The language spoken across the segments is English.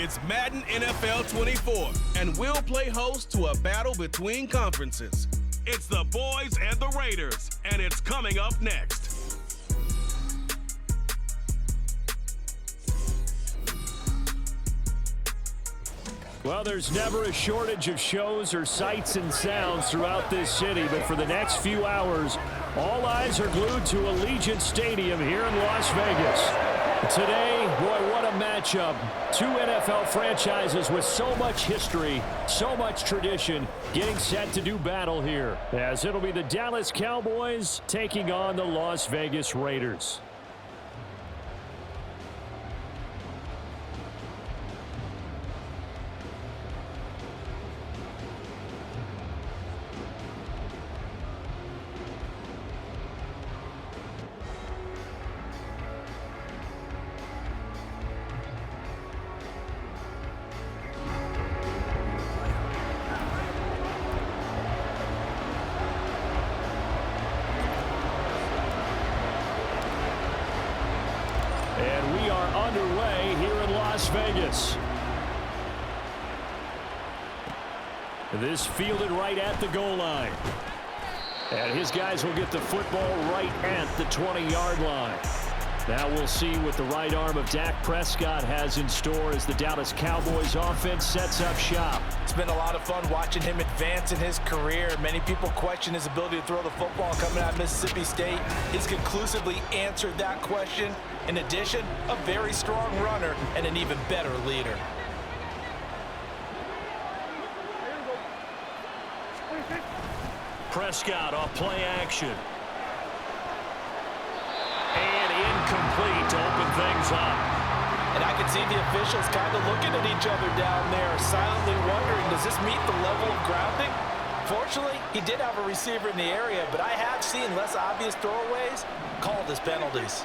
It's Madden NFL 24, and we'll play host to a battle between conferences. It's the boys and the Raiders, and it's coming up next. Well, there's never a shortage of shows or sights and sounds throughout this city, but for the next few hours, all eyes are glued to Allegiant Stadium here in Las Vegas. Today, boy, what a matchup. Two NFL franchises with so much history, so much tradition, getting set to do battle here, as it'll be the Dallas Cowboys taking on the Las Vegas Raiders. And we are underway here in Las Vegas. This fielded right at the goal line. And his guys will get the football right at the 20-yard line. Now we'll see what the right arm of Dak Prescott has in store as the Dallas Cowboys offense sets up shop. It's been a lot of fun watching him advance in his career. Many people question his ability to throw the football coming out of Mississippi State. He's conclusively answered that question. In addition, a very strong runner and an even better leader. Prescott off play action. And incomplete to open things up. And I can see the officials kind of looking at each other down there, silently wondering, does this meet the level of grounding? Fortunately, he did have a receiver in the area, but I have seen less obvious throwaways called as penalties.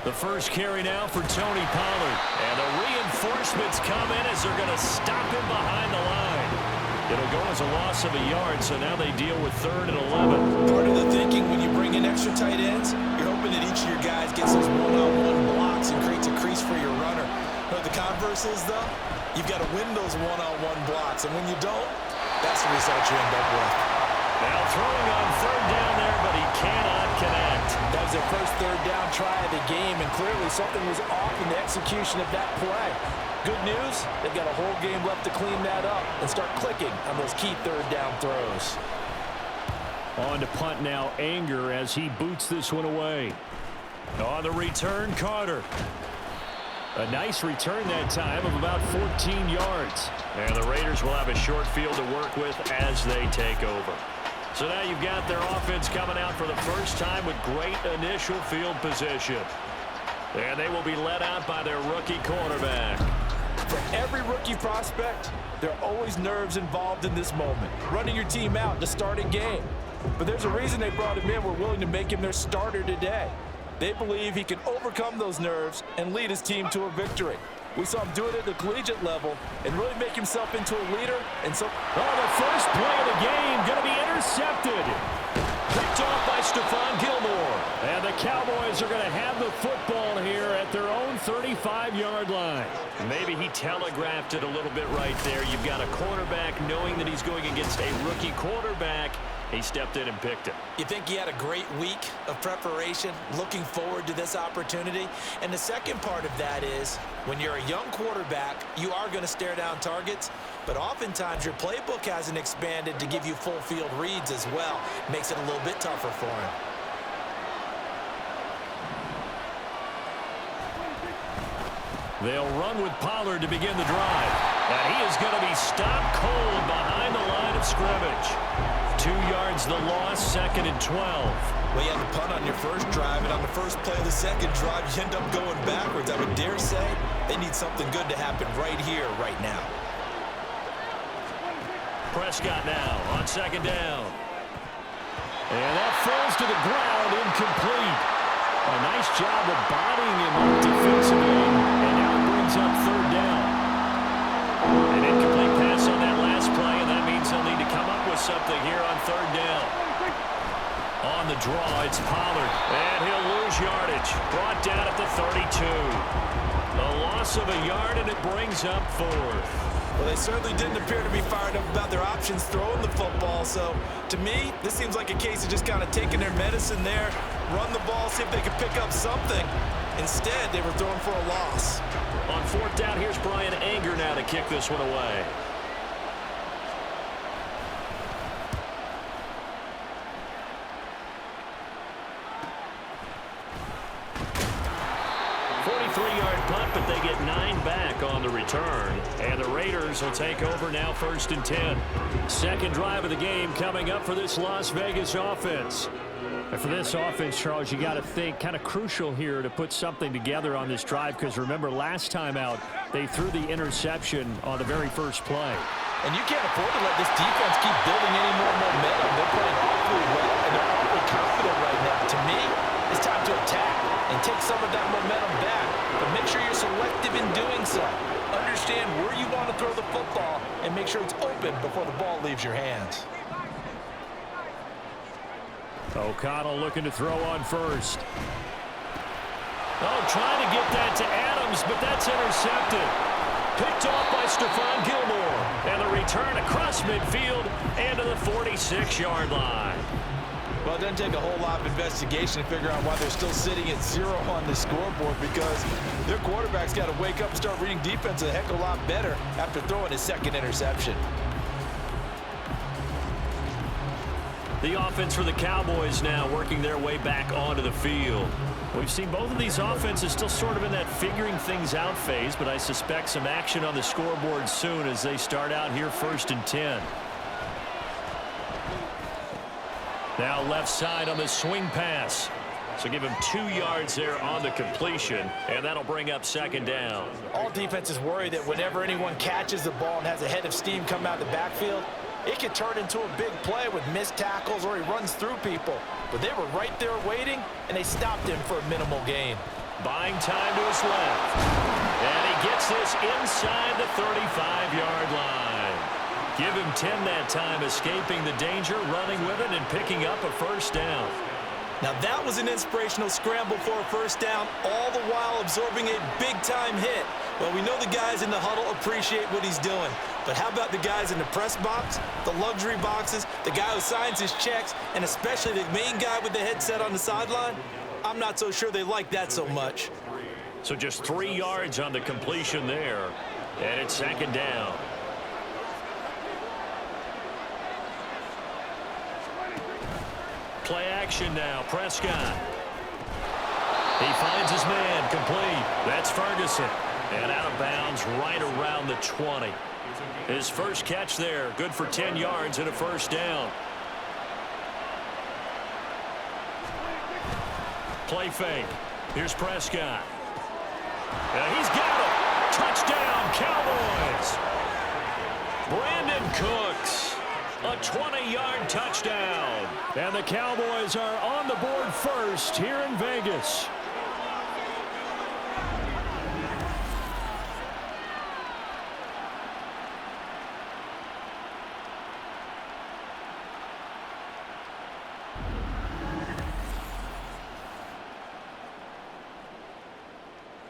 The first carry now for Tony Pollard. And the reinforcements come in as they're going to stop him behind the line. It'll go as a loss of a yard, so now they deal with 3rd and 11. Part of the thinking when you bring in extra tight ends, you're hoping that each of your guys gets those one-on-one blocks and creates a crease for your runner. But the converse is, though, you've got to win those one-on-one blocks, and when you don't, that's the result you end up with. Now throwing on 3rd down there, but he cannot connect. That was their first 3rd down try of the game, and clearly something was off in the execution of that play. Good news, they've got a whole game left to clean that up and start clicking on those key 3rd down throws. On to punt now, Anger as he boots this one away. On the return, Carter. A nice return that time of about 14 yards. And the Raiders will have a short field to work with as they take over. So now you've got their offense coming out for the first time with great initial field position. And they will be led out by their rookie quarterback. For every rookie prospect, there are always nerves involved in this moment. Running your team out to start a game. But there's a reason they brought him in. We're willing to make him their starter today. They believe he can overcome those nerves and lead his team to a victory. We saw him do it at the collegiate level and really make himself into a leader. And so, the first play of the game going to be intercepted. Picked off by Stephon Gilmore. And the Cowboys are going to have the football here at their own 35-yard line. Maybe he telegraphed it a little bit right there. You've got a quarterback knowing that he's going against a rookie quarterback. He stepped in and picked it. You think he had a great week of preparation, looking forward to this opportunity? And the second part of that is, when you're a young quarterback, you are going to stare down targets, but oftentimes your playbook hasn't expanded to give you full field reads as well. Makes it a little bit tougher for him. They'll run with Pollard to begin the drive. And he is going to be stopped cold behind the line of scrimmage. 2 yards the loss, 2nd and 12. Well, you had to punt on your first drive, and on the first play of the second drive, you end up going backwards. I would dare say they need something good to happen right here, right now. Prescott now on 2nd down. And that falls to the ground, incomplete. A nice job of bodying him up defensively, and now it brings up 3rd down. An incomplete pass on that last play, and that means they'll need to come up with something here on 3rd down. On the draw, it's Pollard. And he'll lose yardage. Brought down at the 32. A loss of a yard, and it brings up fourth. Well, they certainly didn't appear to be fired up about their options throwing the football. So, to me, this seems like a case of just kind of taking their medicine there, run the ball, see if they can pick up something. Instead, they were throwing for a loss. On fourth down, here's Brian Anger now to kick this one away. Punt, but they get 9 back on the return. And the Raiders will take over now, 1st and 10. Second drive of the game coming up for this Las Vegas offense. And for this offense, Charles, you got to think kind of crucial here to put something together on this drive, because remember, last time out, they threw the interception on the very first play. And you can't afford to let this defense keep building any more momentum. They're playing awfully well, and they're awfully confident right now. To me, it's time to attack and take some of that momentum back. But make sure you're selective in doing so. Understand where you want to throw the football and make sure it's open before the ball leaves your hands. O'Connell looking to throw on first. Oh, trying to get that to Adams, but that's intercepted. Picked off by Stephon Gilmore. And the return across midfield and to the 46-yard line. Well, it doesn't take a whole lot of investigation to figure out why they're still sitting at 0 on the scoreboard, because their quarterback's got to wake up and start reading defense a heck of a lot better after throwing his second interception. The offense for the Cowboys now working their way back onto the field. We've seen both of these offenses still sort of in that figuring things out phase, but I suspect some action on the scoreboard soon as they start out here 1st and 10. Now left side on the swing pass. So give him 2 yards there on the completion, and that'll bring up 2nd down. All defenses worry that whenever anyone catches the ball and has a head of steam come out of the backfield, it can turn into a big play with missed tackles or he runs through people. But they were right there waiting, and they stopped him for a minimal gain. Buying time to his left. And he gets this inside the 35-yard line. Give him 10 that time, escaping the danger, running with it, and picking up a 1st down. Now that was an inspirational scramble for a 1st down, all the while absorbing a big-time hit. Well, we know the guys in the huddle appreciate what he's doing. But how about the guys in the press box, the luxury boxes, the guy who signs his checks, and especially the main guy with the headset on the sideline? I'm not so sure they like that so much. So just 3 yards on the completion there, and it's 2nd down. Play action now, Prescott. He finds his man, complete. That's Ferguson. And out of bounds right around the 20. His first catch there, good for 10 yards and a 1st down. Play fake. Here's Prescott. And he's got it. Touchdown, Cowboys. Brandon Cooks. A 20-yard touchdown. And the Cowboys are on the board first here in Vegas.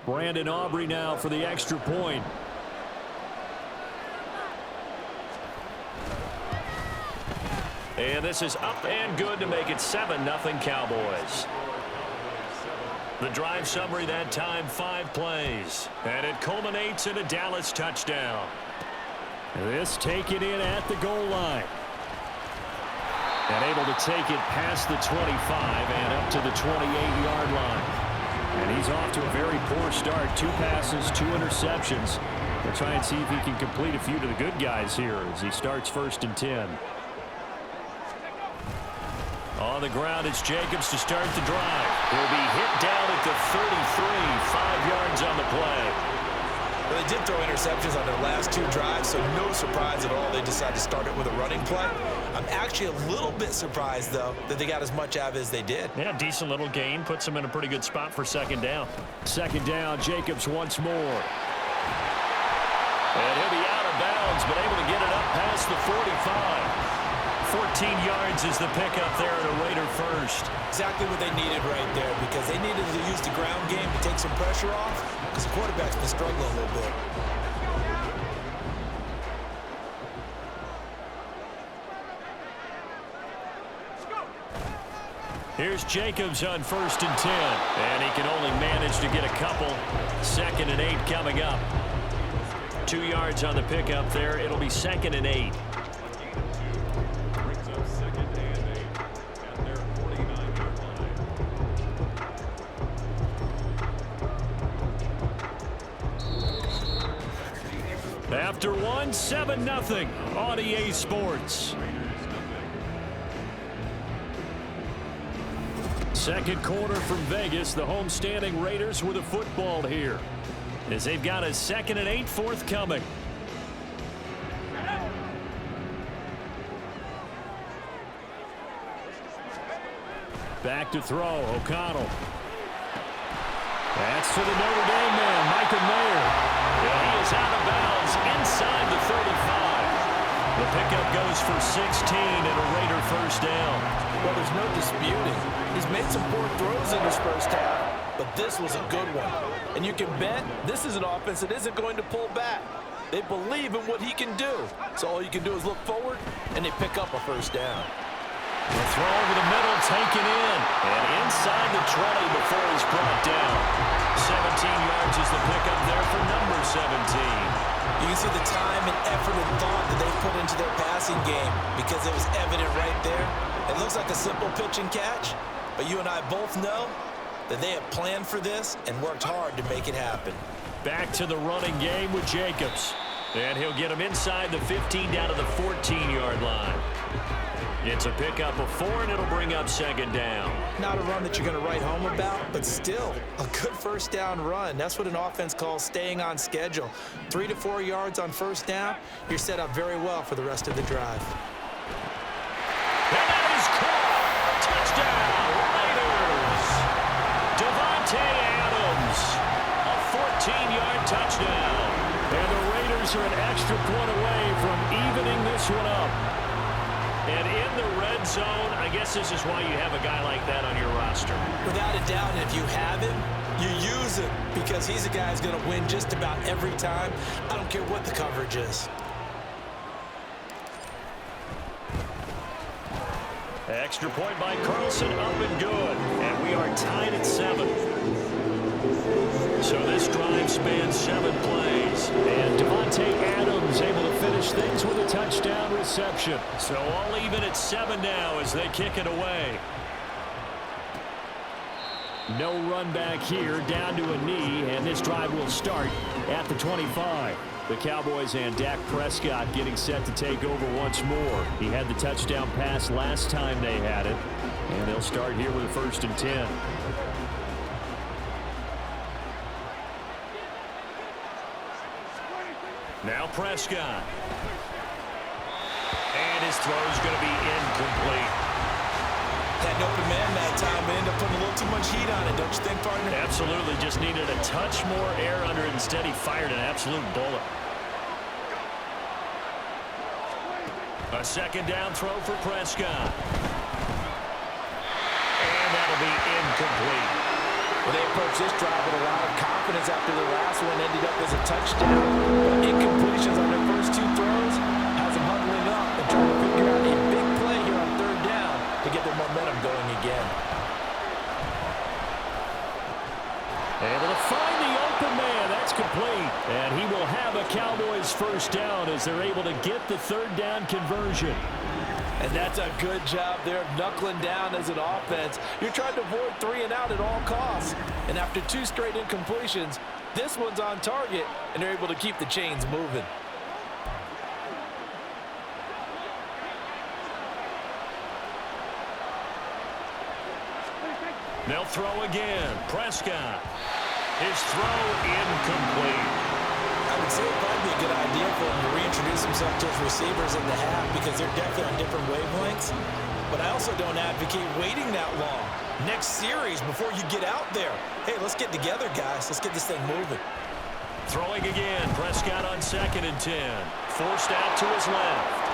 Brandon Aubrey now for the extra point. And this is up and good to make it 7-0 Cowboys. The drive summary that time, 5 plays. And it culminates in a Dallas touchdown. This taken in at the goal line. And able to take it past the 25 and up to the 28-yard line. And he's off to a very poor start. 2 passes, 2 interceptions. We'll try and see if he can complete a few to the good guys here as he starts 1st and 10. On the ground, it's Jacobs to start the drive. He'll be hit down at the 33, 5 yards on the play. Well, they did throw interceptions on their last 2 drives, so no surprise at all they decided to start it with a running play. I'm actually a little bit surprised, though, that they got as much out of it as they did. Yeah, decent little gain. Puts them in a pretty good spot for 2nd down. 2nd down, Jacobs once more. And he'll be out of bounds, but able to get it up past the 45. 14 yards is the pickup there at a Raider first. Exactly what they needed right there, because they needed to use the ground game to take some pressure off, because the quarterback's been struggling a little bit. Here's Jacobs on 1st and 10, and he can only manage to get a couple. 2nd and 8 coming up. 2 yards on the pickup there. It'll be 2nd and 8. Brings up 2nd and 8 at their 49-yard line. After one, 7-0 on EA Sports. Second quarter from Vegas. The homestanding Raiders with a football here, as they've got a 2nd and 8 forthcoming. Back to throw, O'Connell. That's to the Notre Dame man, Michael Mayer. And he is out of bounds inside the 35. The pickup goes for 16 and a Raider first down. Well, there's no disputing. He's made some poor throws in his first half, but this was a good one. And you can bet this is an offense that isn't going to pull back. They believe in what he can do. So all you can do is look forward, and they pick up a first down. The throw over the middle, taken in, and inside the 20 before he's brought down. 17 yards is the pickup there for number 17. You can see the time and effort and thought that they put into their passing game, because it was evident right there. It looks like a simple pitch and catch, but you and I both know that they have planned for this and worked hard to make it happen. Back to the running game with Jacobs. And he'll get him inside the 15 down to the 14-yard line. It's a pickup of 4, and it'll bring up 2nd down. Not a run that you're going to write home about, but still a good first down run. That's what an offense calls staying on schedule. 3 to 4 yards on first down, you're set up very well for the rest of the drive. And that is caught. Touchdown, Raiders. Devontae Adams, a 14-yard touchdown. And the Raiders are an extra point away from evening this one up. And in the red zone, I guess this is why you have a guy like that on your roster. Without a doubt, and if you have him, you use him, because he's a guy who's going to win just about every time. I don't care what the coverage is. Extra point by Carlson, up and good. And we are tied at 7. So this drive spans 7 plays. And Devontae Adams able to finish things with a touchdown reception. So all even at 7 now as they kick it away. No run back here, down to a knee, and this drive will start at the 25. The Cowboys and Dak Prescott getting set to take over once more. He had the touchdown pass last time they had it, and they'll start here with a 1st and 10. Now Prescott. And his throw is going to be incomplete. Had an open man that time, but ended up putting a little too much heat on it, don't you think, partner? Absolutely. Just needed a touch more air under it. Instead, he fired an absolute bullet. A 2nd down throw for Prescott. And that'll be incomplete. Well, they approached this drive with a lot of confidence after the last one ended up as a touchdown. But incompletions on their first 2 throws has them huddling up and trying to figure out a big play here on 3rd down to get their momentum going again. Able to find the open man. That's complete. And he will have a Cowboys first down as they're able to get the 3rd down conversion. And that's a good job there of knuckling down as an offense. You're trying to avoid 3 and out at all costs. And after 2 straight incompletions, this one's on target, and they're able to keep the chains moving. They'll throw again. Prescott. His throw incomplete. I would say it'd probably be a good idea for him to reintroduce himself to his receivers in the half, because they're definitely on different wavelengths. But I also don't advocate waiting that long. Next series, before you get out there, hey, let's get together, guys. Let's get this thing moving. Throwing again. Prescott on 2nd and 10. Forced out to his left.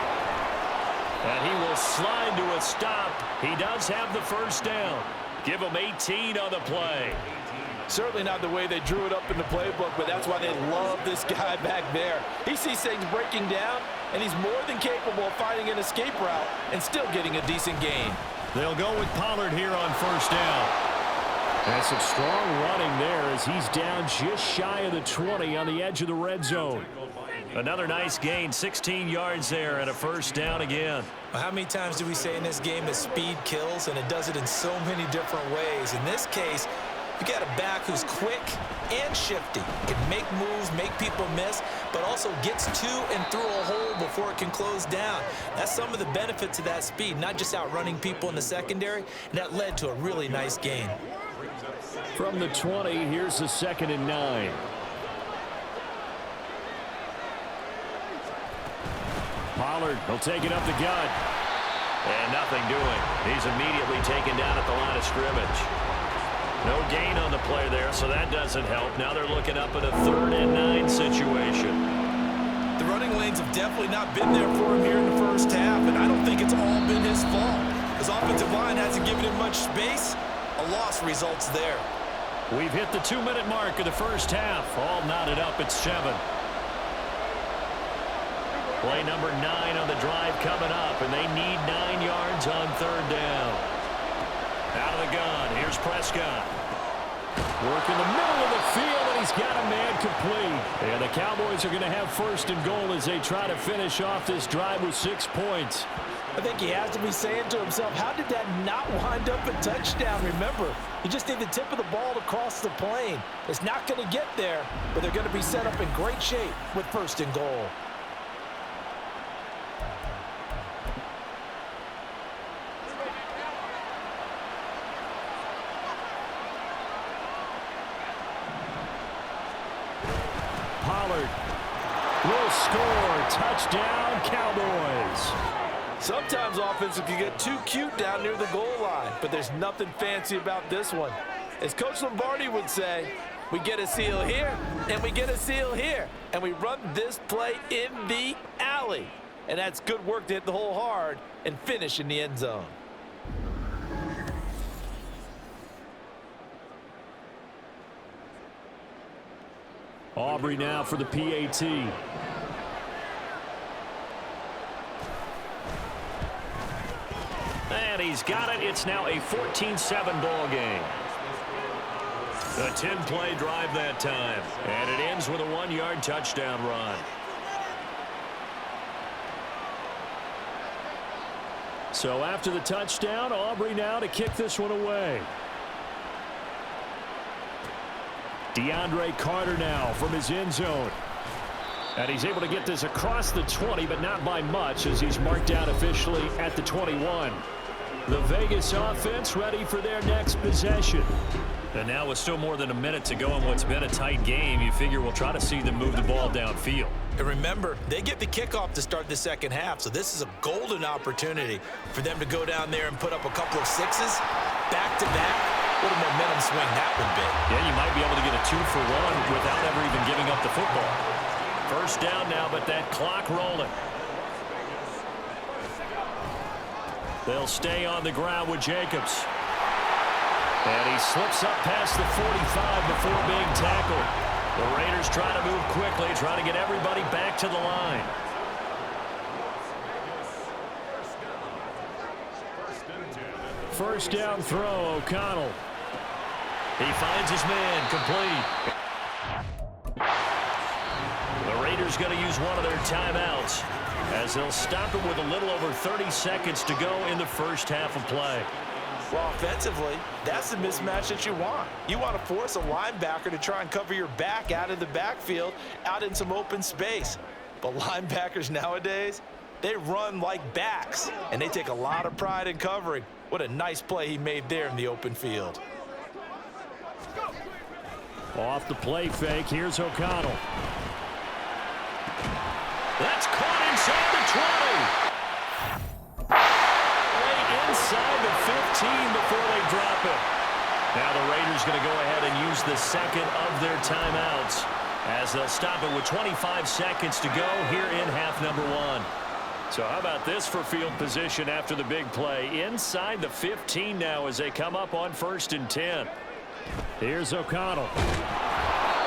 And he will slide to a stop. He does have the first down. Give him 18 on the play. Certainly not the way they drew it up in the playbook, but that's why they love this guy back there. He sees things breaking down, and he's more than capable of finding an escape route and still getting a decent gain. They'll go with Pollard here on first down. And some strong running there as he's down just shy of the 20 on the edge of the red zone. Another nice gain, 16 yards there and a first down again. Well, how many times do we say in this game that speed kills, and it does it in so many different ways? In this case, you got a back who's quick and shifty. Can make moves, make people miss, but also gets to and through a hole before it can close down. That's some of the benefits of that speed, not just outrunning people in the secondary, and that led to a really nice gain. From the 20, here's the 2nd and 9. Pollard will take it up the gut. And nothing doing. He's immediately taken down at the line of scrimmage. No gain on the play there, so that doesn't help. Now they're looking up at a 3rd and 9 situation. The running lanes have definitely not been there for him here in the first half, and I don't think it's all been his fault. His offensive line hasn't given him much space. A loss results there. We've hit the 2-minute mark of the first half. All knotted up at 7. Play number 9 on the drive coming up, and they need 9 yards on 3rd down. Out of the gun, here's Prescott. Work in the middle of the field, and he's got a man complete. And the Cowboys are going to have 1st and goal as they try to finish off this drive with 6 points. I think he has to be saying to himself, how did that not wind up a touchdown? Remember, you just need the tip of the ball to cross the plane. It's not going to get there, but they're going to be set up in great shape with 1st and goal. Pollard will score. Touchdown, Cowboys. Sometimes offenses can get too cute down near the goal line, but there's nothing fancy about this one. As Coach Lombardi would say, we get a seal here, and we get a seal here, and we run this play in the alley. And that's good work to hit the hole hard and finish in the end zone. Aubrey now for the PAT. And he's got it. It's now a 14-7 ball game. A 10-play drive that time. And it ends with a 1-yard touchdown run. So after the touchdown, Aubrey now to kick this one away. DeAndre Carter now from his end zone. And he's able to get this across the 20, but not by much as he's marked out officially at the 21. The Vegas offense ready for their next possession. And now with still more than a minute to go in what's been a tight game, you figure we'll try to see them move the ball downfield. And remember, they get the kickoff to start the second half, so this is a golden opportunity for them to go down there and put up a couple of sixes back-to-back. What a momentum swing that would be. Yeah, you might be able to get a 2-for-1 without ever even giving up the football. First down now, but that clock rolling. They'll stay on the ground with Jacobs. And he slips up past the 45 before being tackled. The Raiders try to move quickly, trying to get everybody back to the line. First down throw, O'Connell. He finds his man, complete. The Raiders going to use one of their timeouts as they'll stop it with a little over 30 seconds to go in the first half of play. Well, offensively, that's the mismatch that you want. You want to force a linebacker to try and cover your back out of the backfield, out in some open space. But linebackers nowadays, they run like backs, and they take a lot of pride in covering. What a nice play he made there in the open field. Off the play fake, here's O'Connell. That's caught inside the 20. Right inside the 15 before they drop it. Now the Raiders going to go ahead and use the second of their timeouts as they'll stop it with 25 seconds to go here in half number 1. So how about this for field position after the big play? Inside the 15 now as they come up on 1st and 10. Here's O'Connell.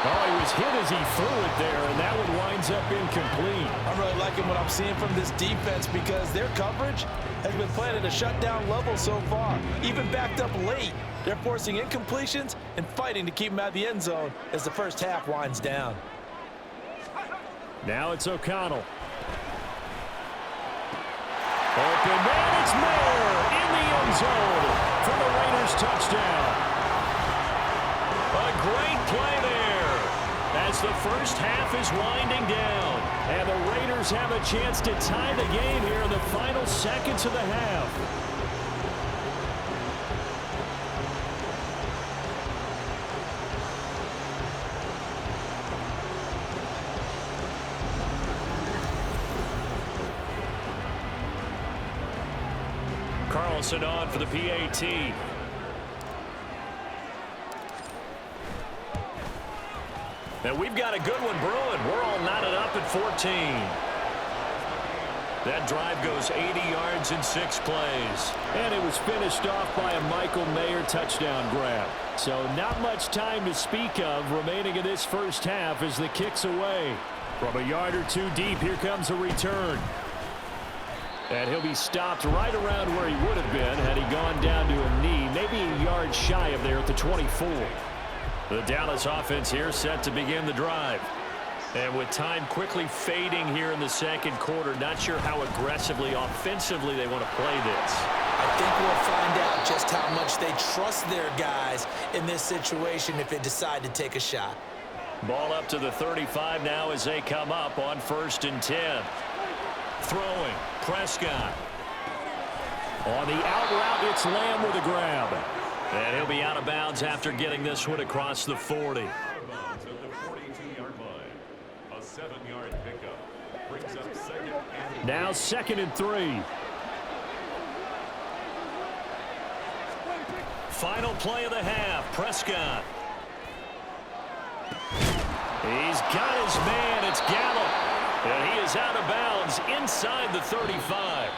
Oh, he was hit as he threw it there, and that one winds up incomplete. I'm really liking what I'm seeing from this defense because their coverage has been playing at a shutdown level so far. Even backed up late, they're forcing incompletions and fighting to keep them out of the end zone as the first half winds down. Now it's O'Connell. Open man, it's Mayer in the end zone for the Raiders touchdown. A great play there as the first half is winding down. And the Raiders have a chance to tie the game here in the final seconds of the half. Carlson on for the PAT. And we've got a good one brewing. We're all knotted up at 14. That drive goes 80 yards in 6 plays. And it was finished off by a Michael Mayer touchdown grab. So not much time to speak of remaining in this first half as the kick's away. From a yard or two deep, here comes a return. And he'll be stopped right around where he would have been had he gone down to a knee, maybe a yard shy of there at the 24. The Dallas offense here set to begin the drive. And with time quickly fading here in the second quarter, not sure how aggressively, offensively they want to play this. I think we'll find out just how much they trust their guys in this situation if they decide to take a shot. Ball up to the 35 now as they come up on 1st and 10. Throwing, Prescott. On the out route, it's Lamb with a grab. And he'll be out of bounds after getting this one across the 40. Now 2nd and 3. Final play of the half, Prescott. He's got his man, it's Gallup. And he is out of bounds inside the 35.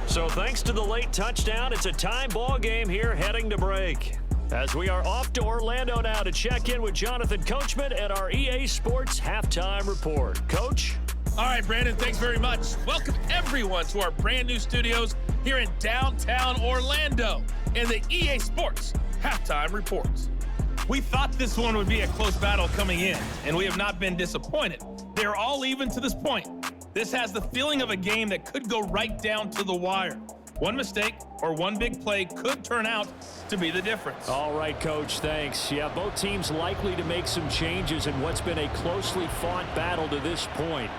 So thanks to the late touchdown, it's a tie ball game here heading to break. As we are off to Orlando now to check in with Jonathan Coachman at our EA Sports Halftime Report. Coach? All right, Brandon, thanks very much. Welcome, everyone, to our brand new studios here in downtown Orlando in the EA Sports Halftime Report. We thought this one would be a close battle coming in, and we have not been disappointed. They're all even to this point. This has the feeling of a game that could go right down to the wire. One mistake or one big play could turn out to be the difference. All right, Coach, thanks. Yeah, both teams likely to make some changes in what's been a closely fought battle to this point.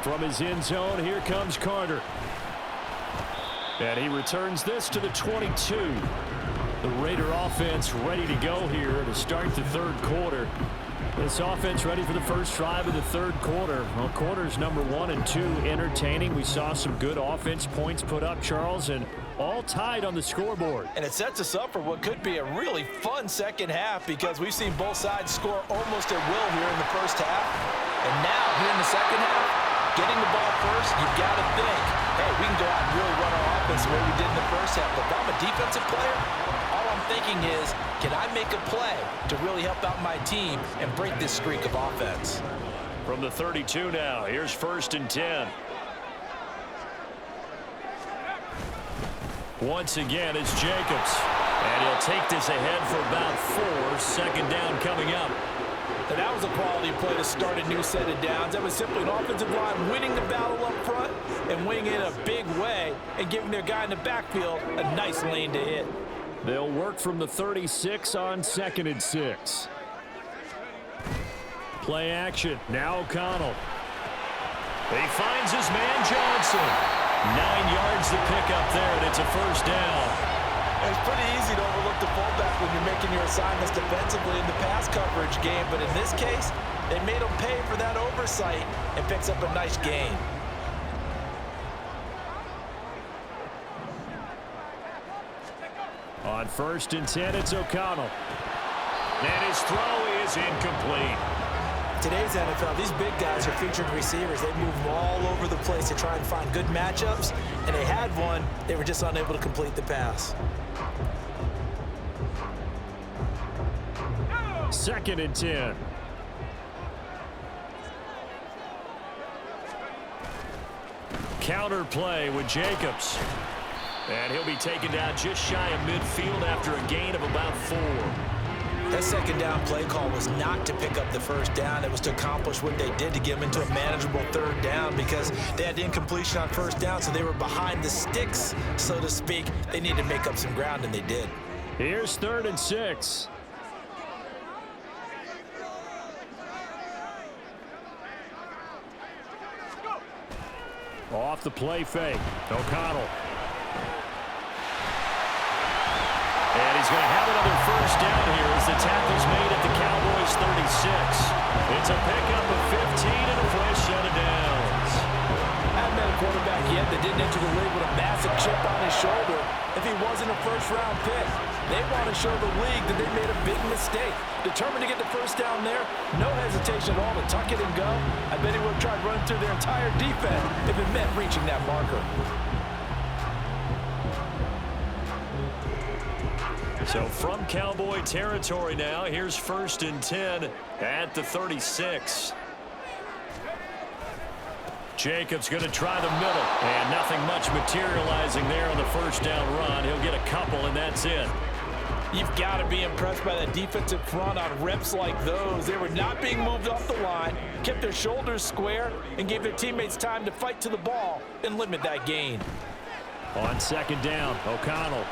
From his end zone, here comes Carter. And he returns this to the 22. The Raider offense ready to go here to start the third quarter. This offense ready for the first drive of the third quarter. Well, quarters number 1 and 2 entertaining. We saw some good offense points put up, Charles, and all tied on the scoreboard. And it sets us up for what could be a really fun second half because we've seen both sides score almost at will here in the first half. And now, here in the second half, getting the ball first, you've got to think, hey, we can go out and really run our offense the way we did in the first half. But if I'm a defensive player, all I'm thinking is, can I make a play to really help out my team and break this streak of offense? From the 32 now, here's 1st and 10. Once again, it's Jacobs. And he'll take this ahead for about 4. Second down coming up. And that was a quality play to start a new set of downs. That was simply an offensive line winning the battle up front and winning in a big way and giving their guy in the backfield a nice lane to hit. They'll work from the 36 on 2nd and 6. Play action. Now O'Connell. He finds his man Johnson. 9 yards to pick up there, and it's a first down. It's pretty easy to overlook the fullback when you're making your assignments defensively in the pass coverage game, but in this case, they made him pay for that oversight and picks up a nice gain. On 1st and 10, it's O'Connell. And his throw is incomplete. Today's NFL, these big guys are featured receivers. They move all over the place to try and find good matchups, and they had one. They were just unable to complete the pass. 2nd and 10. Counter play with Jacobs. And he'll be taken down just shy of midfield after a gain of about 4. That 2nd down play call was not to pick up the 1st down. It was to accomplish what they did to get them into a manageable 3rd down because they had incompletion on 1st down, so they were behind the sticks, so to speak. They needed to make up some ground, and they did. Here's 3rd and 6. Off the play fake. O'Connell. And he's going to have another 1st down here as the tackle's made at the Cowboys 36. It's a pickup of 15 and a fresh set of downs. Haven't been a quarterback yet that didn't enter the league with a massive chip on his shoulder if he wasn't a 1st-round pick. They want to show the league that they made a big mistake. Determined to get the 1st down there, no hesitation at all to tuck it and go. I bet he would have tried running through their entire defense if it meant reaching that marker. So from Cowboy territory now, here's 1st and 10 at the 36. Jacobs going to try the middle, and nothing much materializing there on the 1st down run. He'll get a couple, and that's it. You've got to be impressed by that defensive front on reps like those. They were not being moved off the line, kept their shoulders square, and gave their teammates time to fight to the ball and limit that gain. On 2nd down, O'Connell.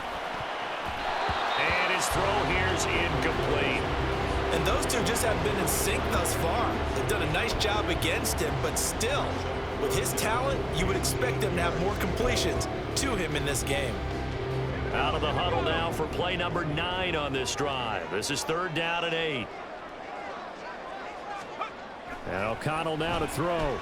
And his throw here's incomplete. And those two just haven't been in sync thus far. They've done a nice job against him, but still, with his talent, you would expect them to have more completions to him in this game. Out of the huddle now for play number 9 on this drive. This is 3rd down and 8. And O'Connell now to throw.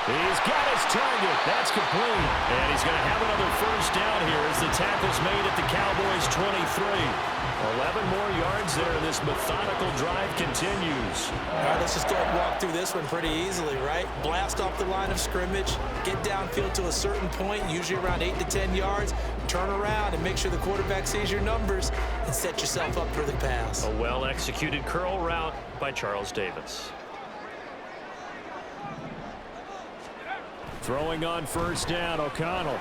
He's got his target. That's complete. And he's going to have another 1st down here as the tackle's made at the Cowboys 23. 11 more yards there, and this methodical drive continues. All right, let's just go and walk through this one pretty easily, right? Blast off the line of scrimmage, get downfield to a certain point, usually around 8 to 10 yards, turn around and make sure the quarterback sees your numbers and set yourself up for the pass. A well-executed curl route by Charles Davis. Throwing on 1st down, O'Connell.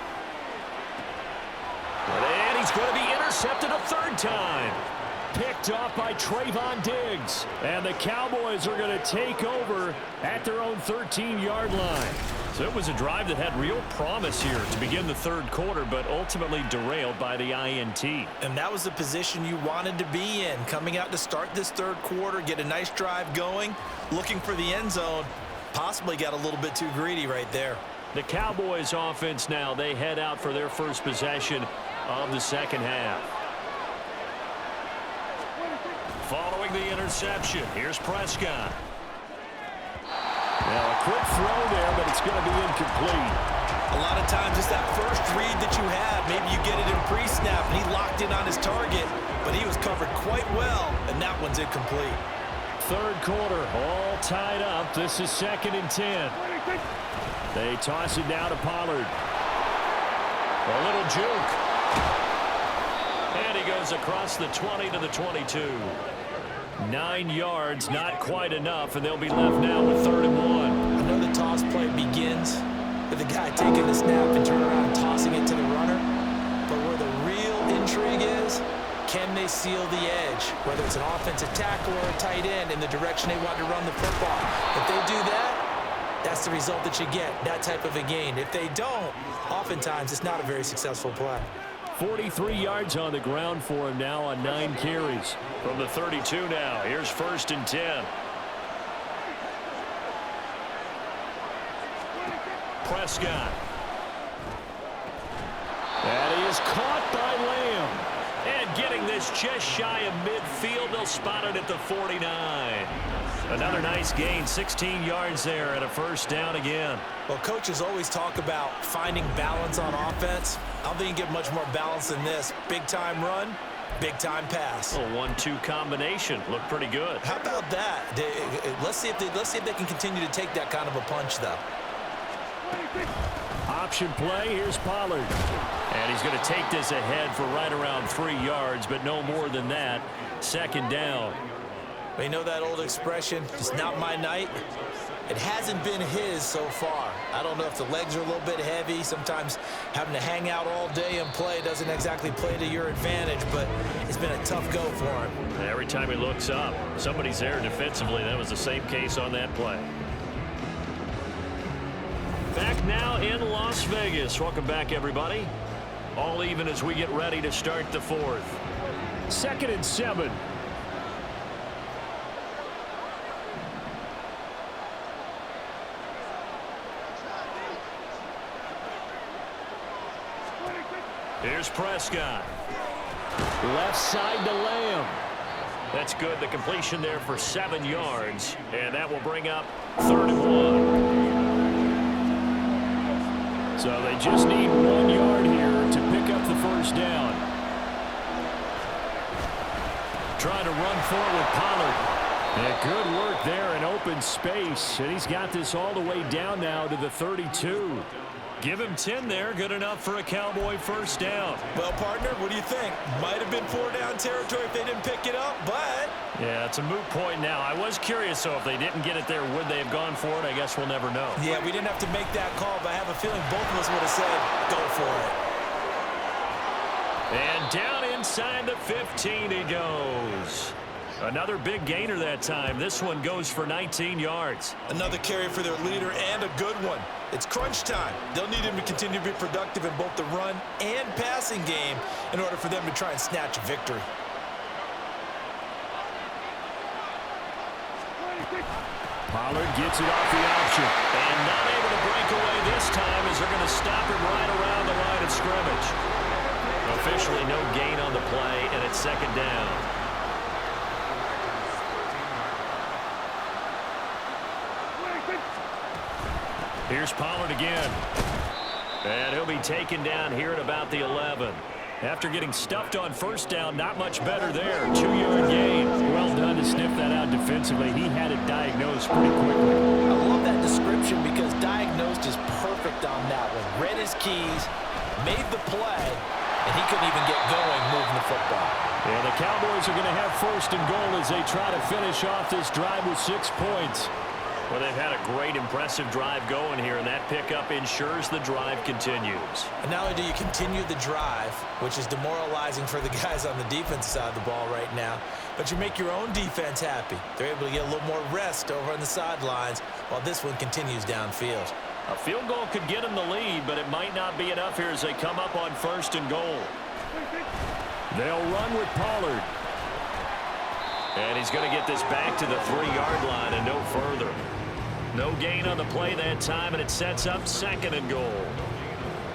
And he's going to be intercepted a 3rd time. Picked off by Trayvon Diggs. And the Cowboys are going to take over at their own 13-yard line. So it was a drive that had real promise here to begin the 3rd quarter, but ultimately derailed by the INT. And that was the position you wanted to be in, coming out to start this 3rd quarter, get a nice drive going, looking for the end zone. Possibly got a little bit too greedy right there. The Cowboys offense now, they head out for their 1st possession of the 2nd half. Following the interception, here's Prescott. Now a quick throw there, but it's going to be incomplete. A lot of times it's that first read that you have. Maybe you get it in pre-snap, and he locked in on his target, but he was covered quite well, and that one's incomplete. 3rd quarter, all tied up. This is 2nd and 10. They toss it down to Pollard. A little juke. And he goes across the 20 to the 22. 9 yards, not quite enough, and they'll be left now with 3rd and 1. I know the toss play begins with the guy taking the snap and turning around and tossing it to the runner. But where the real intrigue is, can they seal the edge, whether it's an offensive tackle or a tight end, in the direction they want to run the football? If they do that, that's the result that you get, that type of a gain. If they don't, oftentimes it's not a very successful play. 43 yards on the ground for him now on 9 carries. From the 32 now, here's 1st and 10. Prescott. And he is caught by Lamb. And getting this just shy of midfield, they'll spot it at the 49. Another nice gain, 16 yards there, and a 1st down again. Well, coaches always talk about finding balance on offense. I don't think you get much more balance than this. Big-time run, Big-time pass. A 1-2 combination. Looked pretty good. How about that? Let's see if they can continue to take that kind of a punch, though. Option play. Here's Pollard. And he's going to take this ahead for right around 3 yards, but no more than that. Second down. You know that old expression, it's not my night? It hasn't been his so far. I don't know if the legs are a little bit heavy. Sometimes having to hang out all day and play doesn't exactly play to your advantage, but it's been a tough go for him. Every time he looks up, somebody's there defensively. That was the same case on that play. Back now in Las Vegas. Welcome back, everybody. All even as we get ready to start the fourth. 2nd and 7. Here's Prescott. Left side to Lamb. That's good. The completion there for 7 yards. And that will bring up 3rd and 1. So they just need 1 yard here to pick up the first down. Trying to run forward with Pollard. And good work there in open space. And he's got this all the way down now to the 32. Give him 10 there. Good enough for a Cowboy first down. Well, partner, what do you think? Might have been 4-down territory if they didn't pick it up, but... Yeah, it's a moot point now. I was curious, so if they didn't get it there, would they have gone for it? I guess we'll never know. Yeah, we didn't have to make that call, but I have a feeling both of us would have said, go for it. And down inside the 15 he goes. Another big gainer that time. This one goes for 19 yards. Another carry for their leader and a good one. It's crunch time. They'll need him to continue to be productive in both the run and passing game in order for them to try and snatch a victory. Pollard gets it off the option. And not able to break away this time as they're going to stop him right around the line of scrimmage. Officially no gain on the play, and it's 2nd down. Here's Pollard again. And he'll be taken down here at about the 11. After getting stuffed on first down, not much better there. 2-yard gain. Well done to sniff that out defensively. He had it diagnosed pretty quickly. I love that description because diagnosed is perfect on that one. Read his keys, made the play, and he couldn't even get going moving the football. Yeah, the Cowboys are going to have 1st and goal as they try to finish off this drive with 6 points. Well, they've had a great, impressive drive going here, and that pickup ensures the drive continues. And not only do you continue the drive, which is demoralizing for the guys on the defense side of the ball right now, but you make your own defense happy. They're able to get a little more rest over on the sidelines while this one continues downfield. A field goal could get them the lead, but it might not be enough here as they come up on 1st and goal. They'll run with Pollard. And he's going to get this back to the 3-yard line and no further. No gain on the play that time, and it sets up 2nd and goal.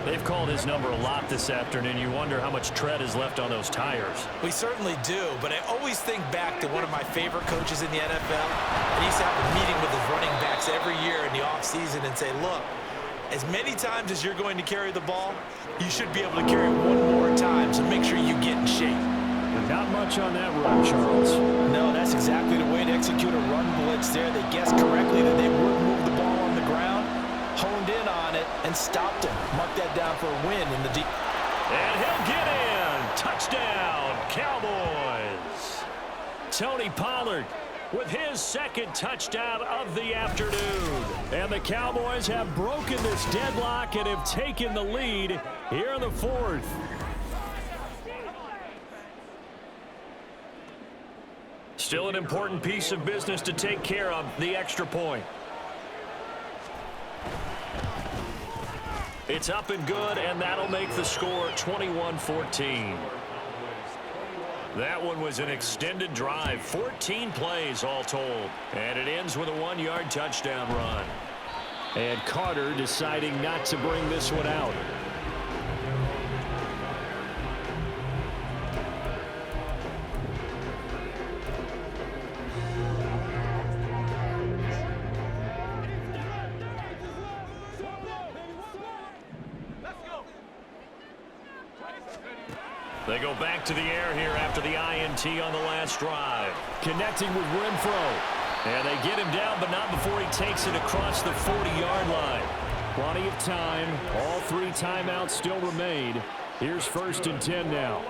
They've called his number a lot this afternoon. You wonder how much tread is left on those tires. We certainly do, but I always think back to one of my favorite coaches in the NFL. And he used to have a meeting with his running backs every year in the offseason and say, look, as many times as you're going to carry the ball, you should be able to carry it one more time, so make sure you get in shape. Not much on that run, Charles. No, that's exactly the way to execute a run blitz there. They guessed correctly that they would move the ball on the ground, honed in on it, and stopped it. Marked that down for a win in the deep. And he'll get in. Touchdown, Cowboys. Tony Pollard with his 2nd touchdown of the afternoon. And the Cowboys have broken this deadlock and have taken the lead here in the 4th. Still an important piece of business to take care of, the extra point. It's up and good, and that'll make the score 21-14. That one was an extended drive, 14 plays all told. And it ends with a 1-yard touchdown run. And Carter deciding not to bring this one out. They go back to the air here after the INT on the last drive. Connecting with Renfro. And they get him down, but not before he takes it across the 40-yard line. Plenty of time. All 3 timeouts still remain. Here's 1st and 10 now.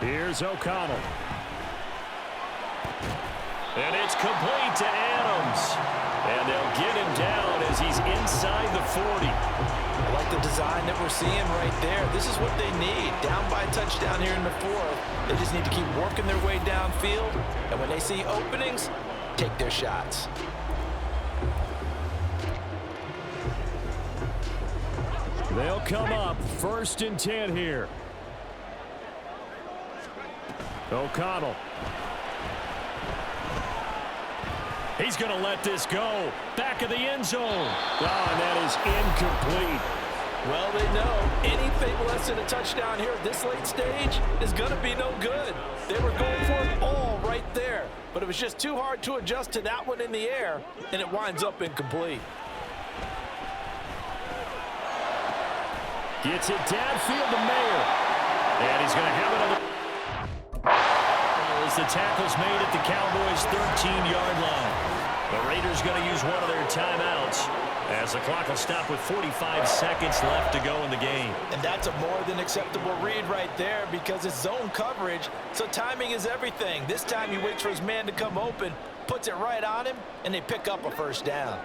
Here's O'Connell. And it's complete to Adams. And they'll get him down as he's inside the 40. I like the design that we're seeing right there. This is what they need. Down by a touchdown here in the 4th. They just need to keep working their way downfield. And when they see openings, take their shots. They'll come up 1st and 10 here. O'Connell. He's going to let this go. Back of the end zone. Oh, and that is incomplete. Well, they know anything less than a touchdown here at this late stage is going to be no good. They were going for it all right there, but it was just too hard to adjust to that one in the air, and it winds up incomplete. Gets it downfield to Mayer. And he's going to have another. As the tackle's made at the Cowboys' 13-yard line. The Raiders going to use one of their timeouts as the clock will stop with 45 seconds left to go in the game. And that's a more than acceptable read right there because it's zone coverage, so timing is everything. This time he waits for his man to come open, puts it right on him, and they pick up a 1st down.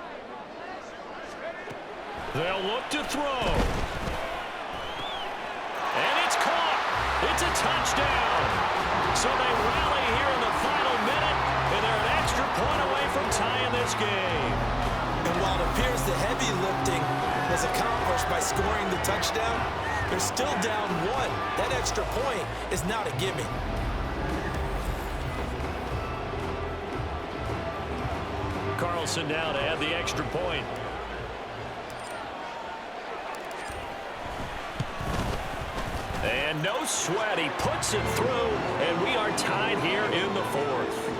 They'll look to throw. And it's caught. It's a touchdown. So they rally here in the final minute, and they're an extra point away from tying this game. And while it appears the heavy lifting was accomplished by scoring the touchdown, they're still down 1. That extra point is not a gimme. Carlson now to add the extra point. And no sweat, he puts it through, and we are tied here in the 4th.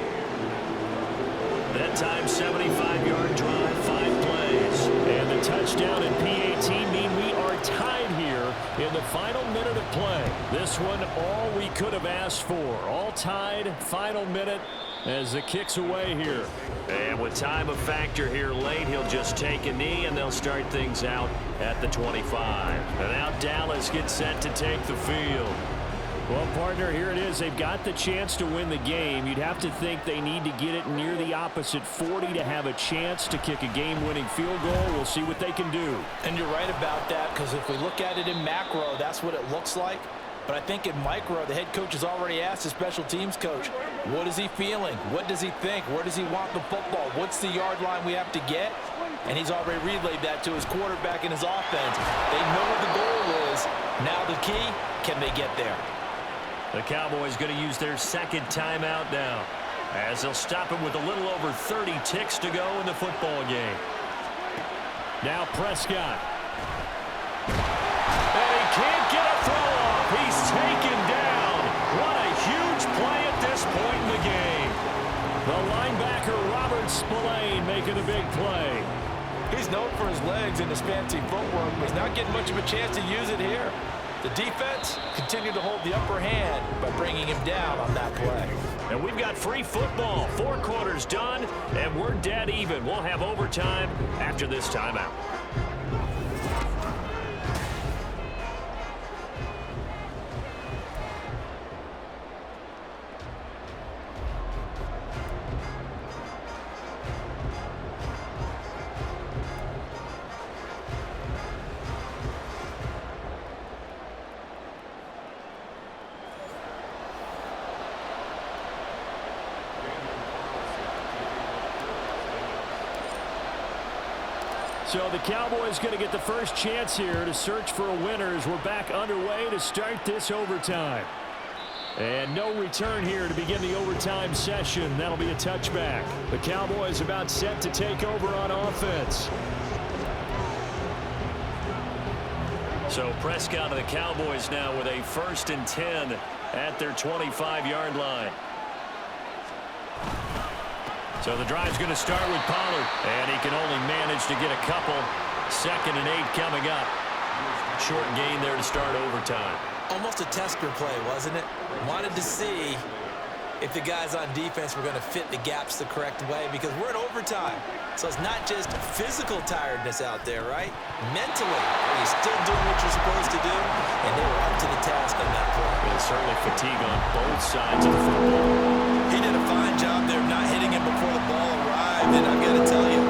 That time, 75-yard drive, 5 plays. And the touchdown and PAT mean we are tied here in the final minute of play. This one, all we could have asked for. All tied, final minute as the kick's away here. And with time a factor here late, he'll just take a knee, and they'll start things out at the 25. And now Dallas gets set to take the field. Well, partner, here it is. They've got the chance to win the game. You'd have to think they need to get it near the opposite 40 to have a chance to kick a game-winning field goal. We'll see what they can do. And you're right about that, because if we look at it in macro, that's what it looks like. But I think in micro, the head coach has already asked the special teams coach, what is he feeling? What does he think? Where does he want the football? What's the yard line we have to get? And he's already relayed that to his quarterback and his offense. They know what the goal is. Now the key, can they get there? The Cowboys going to use their 2nd timeout now, as they'll stop him with a little over 30 ticks to go in the football game. Now Prescott. And he can't get a throw off. He's taken down. What a huge play at this point in the game. The linebacker Robert Spillane making a big play. He's known for his legs and his fancy footwork, but he's not getting much of a chance to use it here. The defense continued to hold the upper hand by bringing him down on that play. And we've got free football. 4 quarters done, and we're dead even. We'll have overtime after this timeout. So the Cowboys going to get the first chance here to search for a winner as we're back underway to start this overtime. And no return here to begin the overtime session. That'll be a touchback. The Cowboys about set to take over on offense. So Prescott of the Cowboys now with a 1st and 10 at their 25-yard line. So the drive's going to start with Pollard, and he can only manage to get a couple. 2nd and 8 coming up. Short gain there to start overtime. Almost a tester play, wasn't it? Wanted to see if the guys on defense were going to fit the gaps the correct way, because we're in overtime. So it's not just physical tiredness out there, right? Mentally, you're still doing what you're supposed to do, and they were up to the task on that play. There's certainly fatigue on both sides of the football. He did a fine job there of not hitting him before the ball arrived, and I've got to tell you,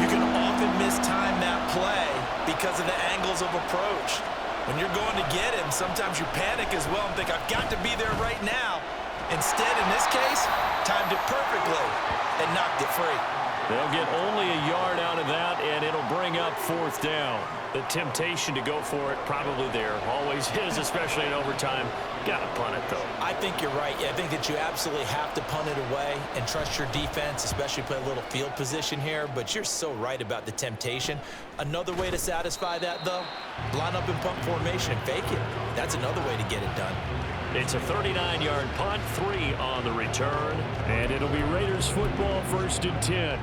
you can often mistime that play because of the angles of approach. When you're going to get him, sometimes you panic as well and think, I've got to be there right now. Instead, in this case, timed it perfectly and knocked it free. They'll get only a yard out of that, and it'll bring up 4th down. The temptation to go for it probably there. Always is, especially in overtime. Got to punt it, though. I think you're right. I think that you absolutely have to punt it away and trust your defense, especially play a little field position here. But you're so right about the temptation. Another way to satisfy that, though, line up in punt formation and fake it. That's another way to get it done. It's a 39-yard punt, 3 on the return, and it'll be Raiders football, 1st and 10.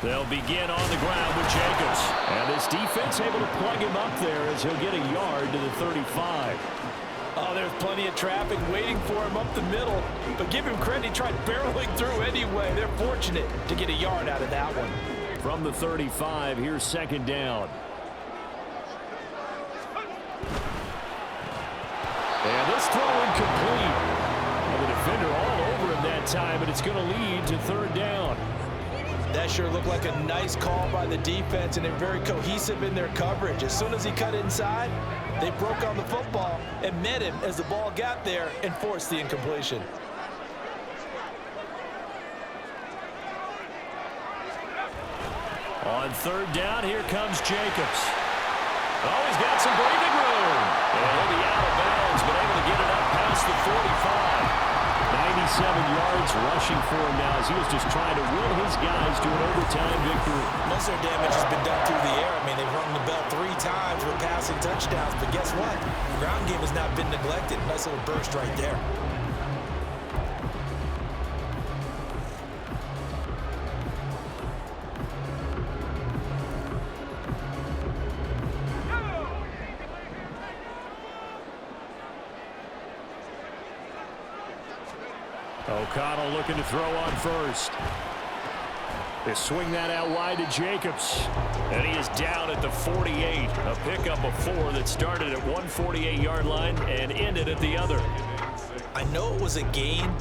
They'll begin on the ground with Jacobs. And this defense able to plug him up there as he'll get a yard to the 35. Oh, there's plenty of traffic waiting for him up the middle. But give him credit, he tried barreling through anyway. They're fortunate to get a yard out of that one. From the 35, here's 2nd down. And this throw incomplete. And the defender all over him that time, and it's going to lead to 3rd down. That sure looked like a nice call by the defense, and they're very cohesive in their coverage. As soon as he cut inside, they broke on the football and met him as the ball got there and forced the incompletion. On 3rd down, here comes Jacobs. Oh, he's got some breathing room. And he'll be out of bounds, but able to get it up past the 45. 97 yards rushing for him now as he was just trying to will his guys to an overtime victory. Most of their damage has been done through the air. I mean, they've rung the bell 3 times with passing touchdowns, but guess what? The ground game has not been neglected. Nice little burst right there. O'Connell looking to throw on 1st. They swing that out wide to Jacobs. And he is down at the 48. A pickup of 4 that started at 148-yard line and ended at the other. I know it was a gain,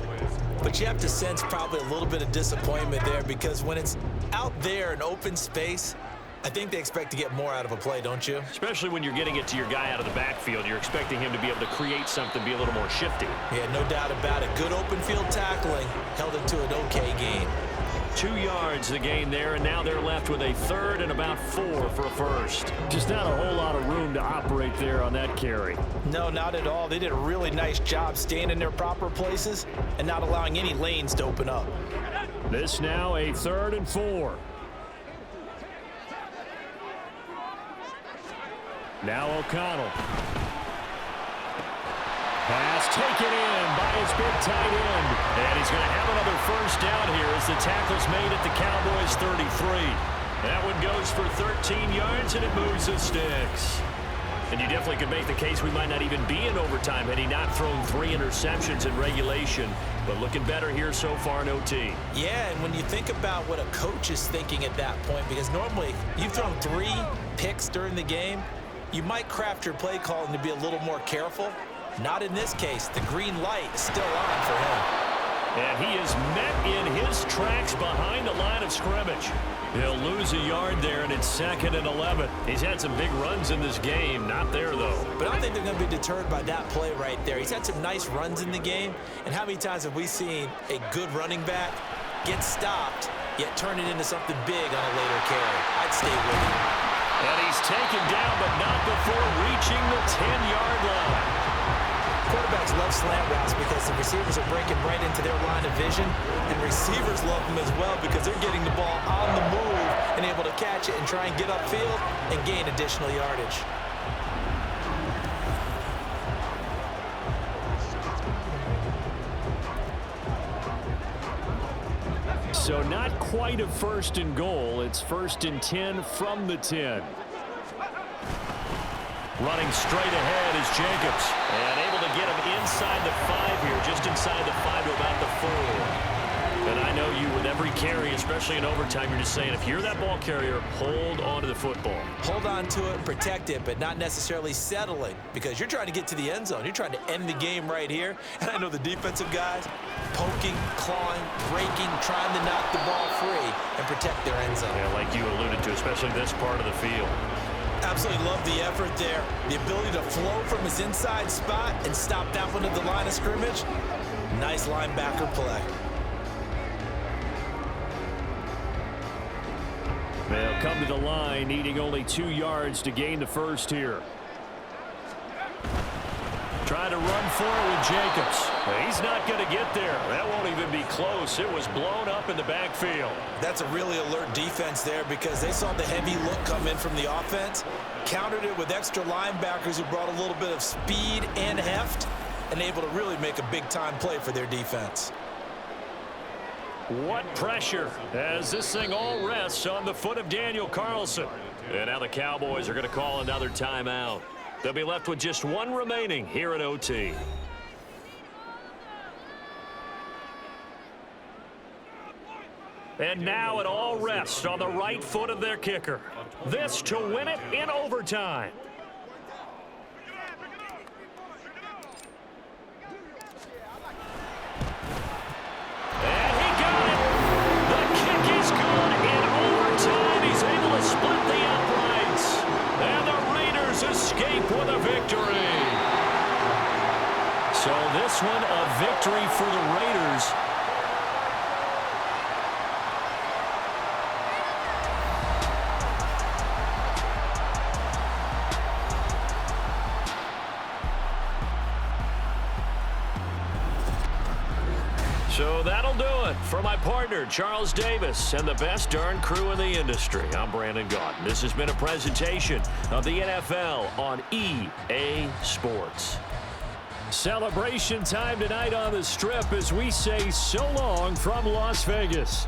but you have to sense probably a little bit of disappointment there, because when it's out there in open space, I think they expect to get more out of a play, don't you? Especially when you're getting it to your guy out of the backfield. You're expecting him to be able to create something, be a little more shifty. Yeah, no doubt about it. Good open field tackling held it to an okay gain. 2 yards the gain there, and now they're left with a 3rd and about 4 for a 1st. Just not a whole lot of room to operate there on that carry. No, not at all. They did a really nice job staying in their proper places and not allowing any lanes to open up. This now a 3rd and 4. Now O'Connell. Pass taken in by his big tight end. And he's going to have another 1st down here as the tackle's made at the Cowboys 33. That one goes for 13 yards, and it moves the sticks. And you definitely could make the case we might not even be in overtime had he not thrown 3 interceptions in regulation. But looking better here so far in OT. Yeah, and when you think about what a coach is thinking at that point, because normally you've thrown 3 picks during the game, you might craft your play calling to be a little more careful. Not in this case. The green light is still on for him. And he is met in his tracks behind the line of scrimmage. He'll lose a yard there, and it's 2nd and 11. He's had some big runs in this game. Not there, though. But I don't think they're going to be deterred by that play right there. He's had some nice runs in the game. And how many times have we seen a good running back get stopped, yet turn it into something big on a later carry? I'd stay with him. And he's taken down, but not before reaching the 10-yard line. Quarterbacks love slant routes because the receivers are breaking right into their line of vision, and receivers love them as well because they're getting the ball on the move and able to catch it and try and get upfield and gain additional yardage. So not quite a first and goal. It's first and 10 from the 10. Running straight ahead is Jacobs. And able to get him inside the 5 here, just inside the 5 to about the 4. And I know you, with every carry, especially in overtime, you're just saying, if you're that ball carrier, hold on to the football. Hold on to it, protect it, but not necessarily settling, because you're trying to get to the end zone. You're trying to end the game right here. And I know the defensive guys, poking, clawing, breaking, trying to knock the ball free and protect their end zone. Yeah, like you alluded to, especially this part of the field. Absolutely love the effort there. The ability to flow from his inside spot and stop that one at the line of scrimmage. Nice linebacker play. They'll come to the line, needing only 2 yards to gain the first here. Trying to run for it with Jacobs. He's not going to get there. That won't even be close. It was blown up in the backfield. That's a really alert defense there, because they saw the heavy look come in from the offense, countered it with extra linebackers who brought a little bit of speed and heft, and able to really make a big-time play for their defense. What pressure as this thing all rests on the foot of Daniel Carlson. And now the Cowboys are going to call another timeout. They'll be left with just 1 remaining here at OT. And now it all rests on the right foot of their kicker. This to win it in overtime. Escape with a victory. So this one a victory for the Raiders. So that'll do it for my partner, Charles Davis, and the best darn crew in the industry. I'm Brandon Gaudin. This has been a presentation of the NFL on EA Sports. Celebration time tonight on the Strip as we say so long from Las Vegas.